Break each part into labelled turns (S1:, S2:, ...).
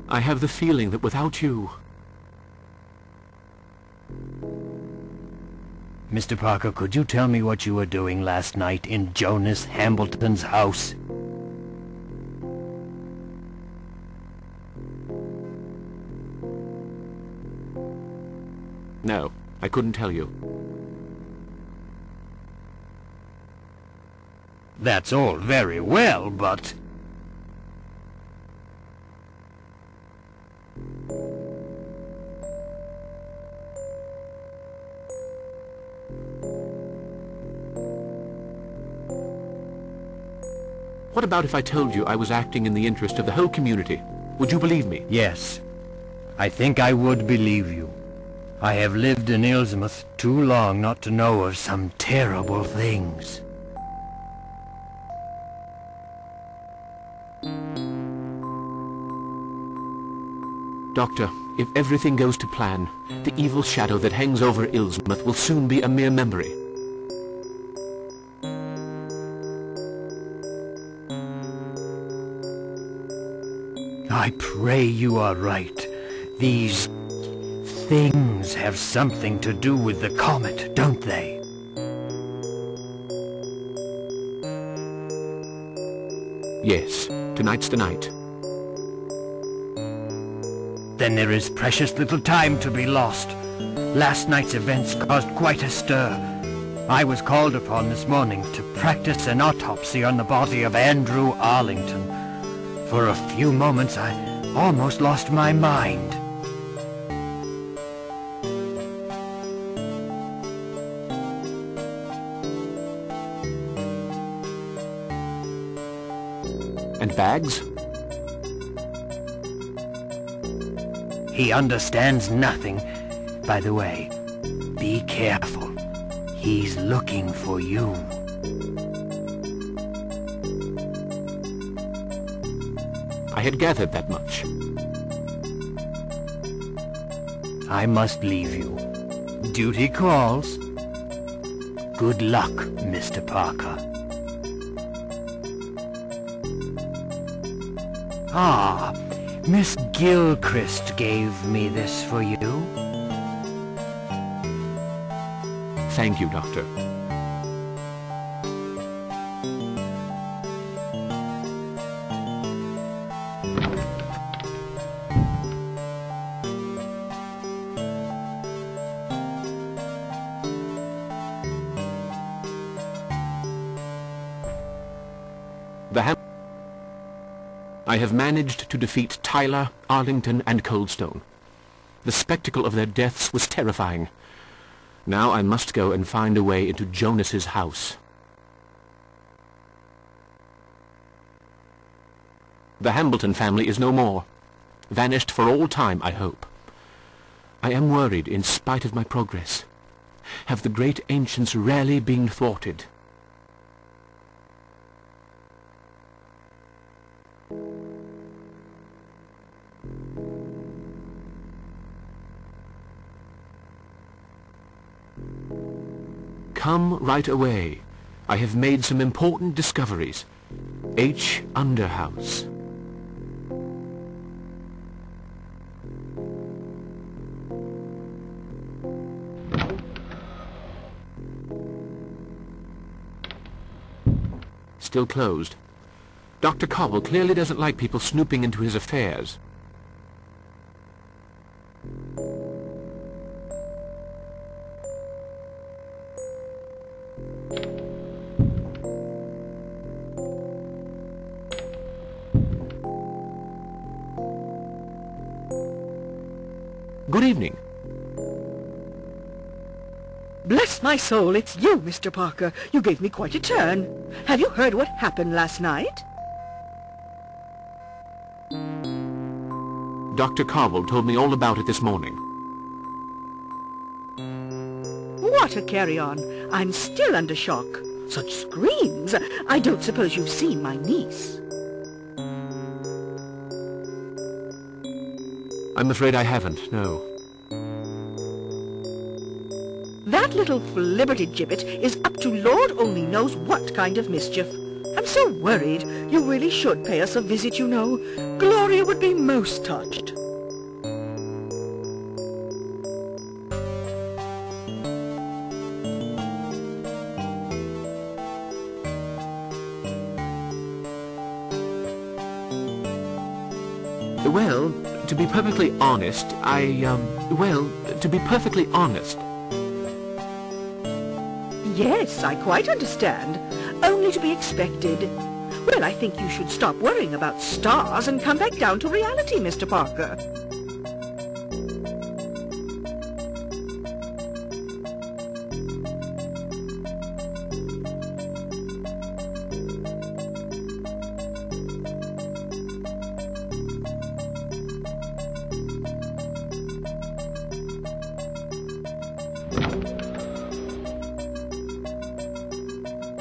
S1: I have the feeling that without you...
S2: Mr. Parker, could you tell me what you were doing last night in Jonas Hambleton's house?
S1: No, I couldn't tell you.
S2: That's all very well, but...
S1: What about if I told you I was acting in the interest of the whole community? Would you believe me?
S2: Yes, I think I would believe you. I have lived in Ilsmouth too long not to know of some terrible things.
S1: Doctor, if everything goes to plan, the evil shadow that hangs over Ilsmouth will soon be a mere memory.
S2: I pray you are right. These things have something to do with the comet, don't they?
S1: Yes, tonight's the night.
S2: Then there is precious little time to be lost. Last night's events caused quite a stir. I was called upon this morning to practice an autopsy on the body of Andrew Arlington. For a few moments I almost lost my mind.
S1: And Bags?
S2: He understands nothing. By the way, be careful. He's looking for you.
S1: I had gathered that much.
S2: I must leave you. Duty calls. Good luck, Mr. Parker. Ah, Miss Gilchrist gave me this for you.
S1: Thank you, Doctor. I have managed to defeat Tyler, Arlington, and Coldstone. The spectacle of their deaths was terrifying. Now I must go and find a way into Jonas's house. The Hambleton family is no more. Vanished for all time, I hope. I am worried in spite of my progress. Have the great ancients rarely been thwarted? Come right away. I have made some important discoveries. H. Underhouse. Still closed. Dr. Cobble clearly doesn't like people snooping into his affairs. Good evening.
S3: Bless my soul, it's you, Mr. Parker. You gave me quite a turn. Have you heard what happened last night?
S1: Dr. Cobble told me all about it this morning.
S3: What a carry-on. I'm still under shock. Such screams. I don't suppose you've seen my niece.
S1: I'm afraid I haven't, no.
S3: That little flibbertigibbet is up to Lord only knows what kind of mischief. I'm so worried. You really should pay us a visit, you know. Gloria would be I'm most touched.
S1: Well, to be perfectly honest, to be perfectly honest,
S3: Yes, I quite understand. Only to be expected. Well, I think you should stop worrying about stars and come back down to reality, Mr. Parker.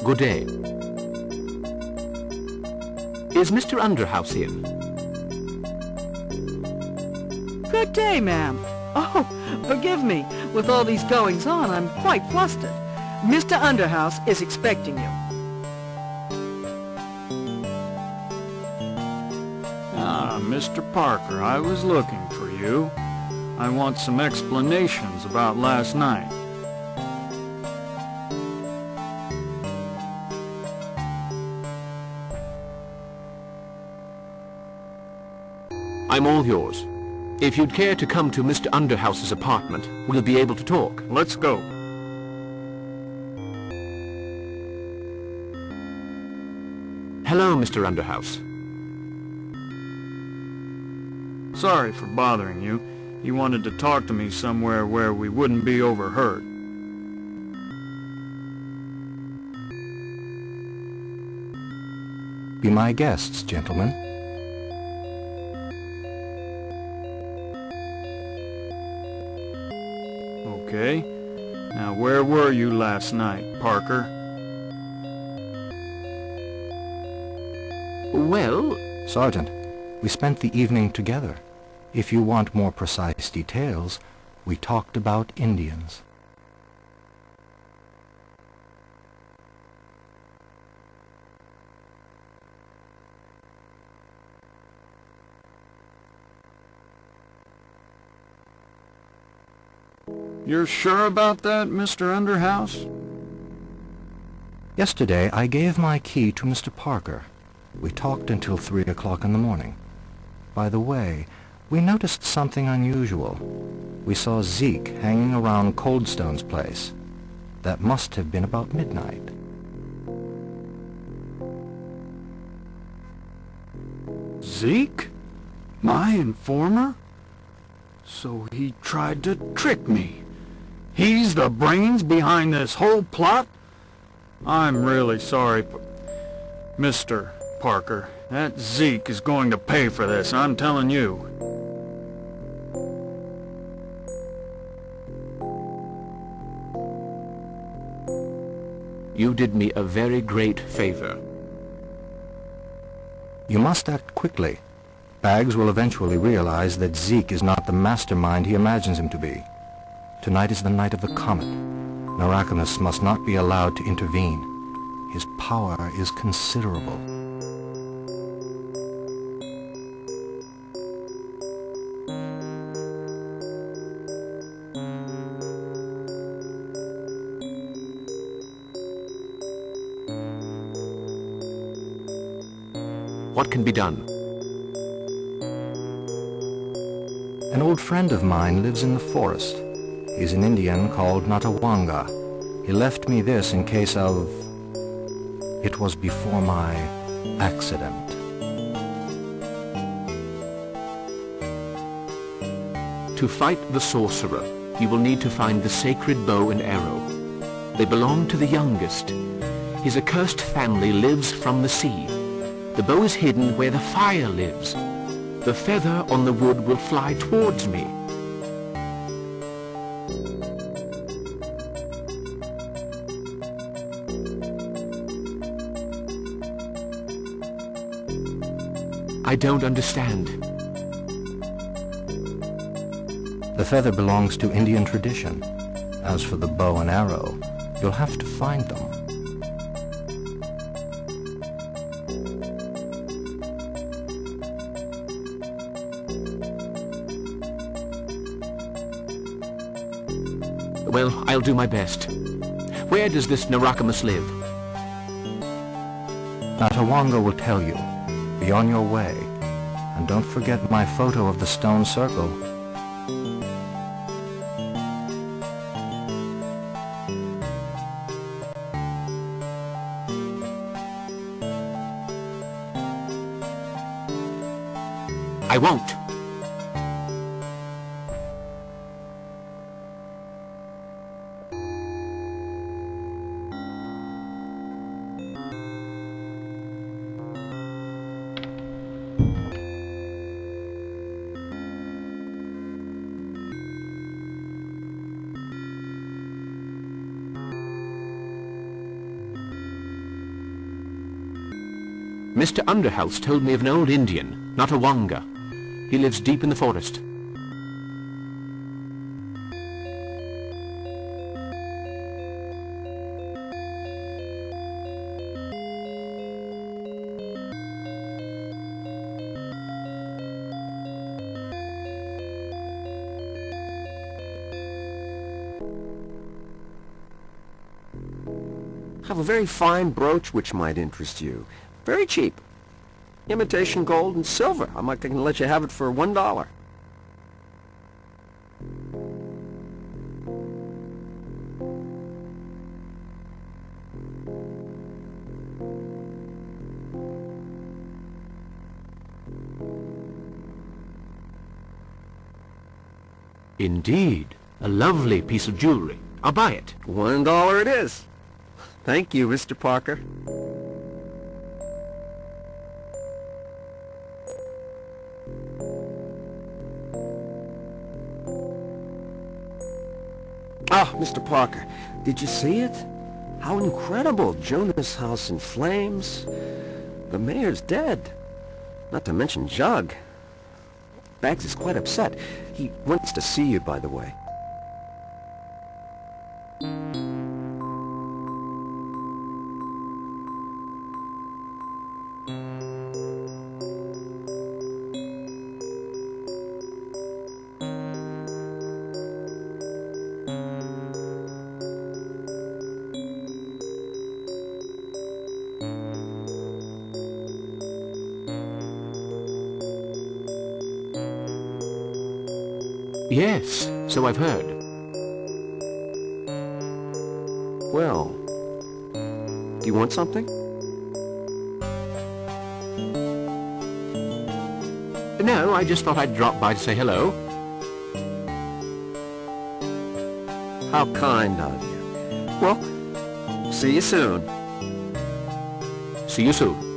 S1: good day. Is Mr. Underhouse in?
S3: Good day, ma'am. Oh, forgive me. With all these goings-on, I'm quite flustered. Mr. Underhouse is expecting you.
S4: Ah, Mr. Parker, I was looking for you. I want some explanations about last night.
S1: I'm all yours. If you'd care to come to Mr. Underhouse's apartment, we'll be able to talk.
S4: Let's go.
S1: Hello, Mr. Underhouse.
S4: Sorry for bothering you. You wanted to talk to me somewhere where we wouldn't be overheard.
S5: Be my guests, gentlemen.
S4: Okay. Now, where were you last night, Parker?
S1: Well...
S5: Sergeant, we spent the evening together. If you want more precise details, we talked about Indians.
S4: You're sure about that, Mr. Underhouse?
S5: Yesterday, I gave my key to Mr. Parker. We talked until 3 o'clock in the morning. By the way, we noticed something unusual. We saw Zeke hanging around Coldstone's place. That must have been about midnight.
S4: Zeke? My informer? So he tried to trick me. He's the brains behind this whole plot? I'm really sorry, Mr. Parker. That Zeke is going to pay for this, I'm telling you.
S1: You did me a very great favor.
S5: You must act quickly. Baggs will eventually realize that Zeke is not the mastermind he imagines him to be. Tonight is the night of the Comet. Narachinus must not be allowed to intervene. His power is considerable.
S1: What can be done?
S5: An old friend of mine lives in the forest. He's an Indian called NATAWANGA. He left me this in case of... It was before my accident.
S1: To fight the sorcerer, you will need to find the sacred bow and arrow. They belong to the youngest. His accursed family lives from the sea. The bow is hidden where the fire lives. The feather on the wood will fly towards me. I don't understand.
S5: The feather belongs to Indian tradition. As for the bow and arrow, you'll have to find them.
S1: Well, I'll do my best. Where does this Narakamus live?
S5: NATAWANGA will tell you. Be on your way. And don't forget my photo of the stone circle.
S1: I won't. Mr. Underhouse told me of an old Indian, NATAWANGA. He lives deep in the forest.
S6: I have a very fine brooch which might interest you. Very cheap. Imitation gold and silver. I can let you have it for $1.
S1: Indeed. A lovely piece of jewelry. I'll buy it.
S6: $1 it is. Thank you, Mr. Parker. Oh, Mr. Parker, did you see it? How incredible! Jonah's house in flames. The mayor's dead. Not to mention Jug. Baggs is quite upset. He wants to see you, by the way.
S1: Yes, so I've heard.
S6: Well, do you want something?
S1: No, I just thought I'd drop by to say hello.
S6: How kind of you. Well, see you soon.
S1: See you soon.